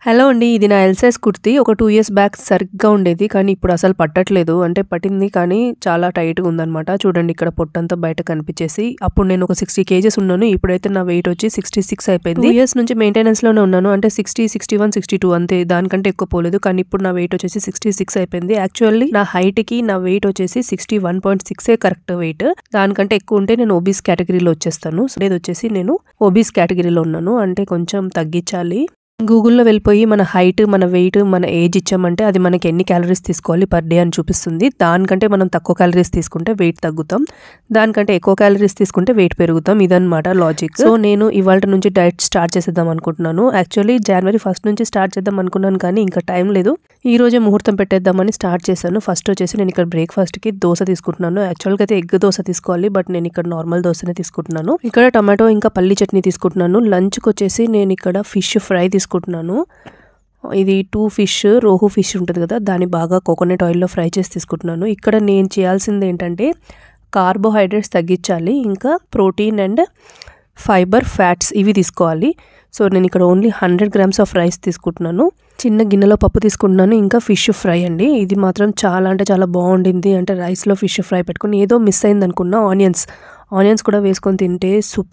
Hello అండి. ఇది నా ఎల్ సైజ్ కుర్తీ. ఒక 2 ఇయర్స్ బ్యాక్ సరిగ్గా ఉండేది. కానీ ఇప్పుడు అసలు పట్టట్లేదు. అంటే పట్టింది కానీ చాలా టైట్‌గా ఉందనమాట. చూడండి ఇక్కడ పొట్టంతా బయట కనిపించేసి. అప్పుడు నేను ఒక 60 కేజెస్ ఉన్నాను. ఇప్పుడైతే నా వెయిట్ వచ్చి 66 అయిపోయింది. 2 ఇయర్స్ నుంచి మెయింటెనెన్స్‌లోనే ఉన్నాను. అంటే 60, 61, 62 అంతే. దానికంటే ఎక్కువ పోలేదు. కానీ ఇప్పుడు నా వెయిట్ వచ్చేసి 66 అయిపోయింది. యాక్చువల్లీ నా హైట్‌కి నా వెయిట్ వచ్చేసి 61.6 కరెక్ట్ వెయిట్. దానికంటే ఎక్కువ ఉంటే నేను ఒబీస్ కేటగిరీలో వచ్చేస్తాను. సో ఇది వచ్చేసి నేను ఒబీస్ కేటగిరీలో ఉన్నాను. అంటే కొంచెం తగ్గించాలి. గూగుల్‌లో వెళ్ళిపోయి మన హైట్, మన వెయిట్, మన ఏజ్ ఇచ్చామంటే అది మనకి ఎన్ని క్యాలరీస్ తీసుకోవాలి పర్ డే అని చూపిస్తుంది. దానికంటే మనం తక్కువ క్యాలరీస్ తీసుకుంటే వెయిట్ తగ్గుతాం. దానికంటే ఎక్కువ క్యాలరీస్ తీసుకుంటే వెయిట్ పెరుగుతాం. ఇదన్నమాట లాజిక్. సో నేను ఇవాల్టి నుంచి డైట్ స్టార్ట్ చేసేద్దాం అనుకుంటున్నాను. యాక్చువల్లీ జనవరి 1 నుంచి స్టార్ట్ చేద్దాం అనుకున్నాను కానీ ఇంకా టైం లేదు. ఈ రోజే ముహూర్తం పెట్టేద్దామని స్టార్ట్ చేశాను. ఫస్ట్ వచ్చేసి నేను ఇక్కడ బ్రేక్‌ఫాస్ట్‌కి దోస తీసుకుంటున్నాను. యాక్చువల్‌గా అయితే ఎగ్ దోస తీసుకోవాలి. బట్ నేను ఇక్కడ నార్మల్ దోసనే తీసుకుంటున్నాను. ఇక్కడ టమాటో ఇంకా పల్లి చట్నీ తీసుకుంటున్నాను. లంచ్‌కి వచ్చేసి నేను ఇక్కడ ఫిష్ ఫ్రై తీసుకుంటున్నాను. ఇది 2 ఫిష్, రోహు ఫిష్ ఉంటుంది కదా, దాన్ని బాగా కోకోనట్ ఆయిల్‌లో ఫ్రై చేసి తీసుకుంటున్నాను. ఇక్కడ నేను చేయాల్సింది ఏంటంటే కార్బోహైడ్రేట్స్ తగ్గించాలి. ఇంకా ప్రోటీన్ అండ్ ఫైబర్, ఫ్యాట్స్ ఇవి తీసుకోవాలి. సో నేను ఇక్కడ ఓన్లీ 100 గ్రామ్స్ ఆఫ్ రైస్ తీసుకుంటున్నాను. చిన్న గిన్నెలో పప్పు తీసుకుంటున్నాను. ఇంకా ఫిష్ ఫ్రై అండి. ఇది మాత్రం చాలా అంటే చాలా బాగుండింది. అంటే రైస్లో ఫిష్ ఫ్రై పెట్టుకుని ఏదో మిస్ అయింది అనుకున్నా. ఆనియన్స్ కూడా వేసుకొని తింటే సూపర్.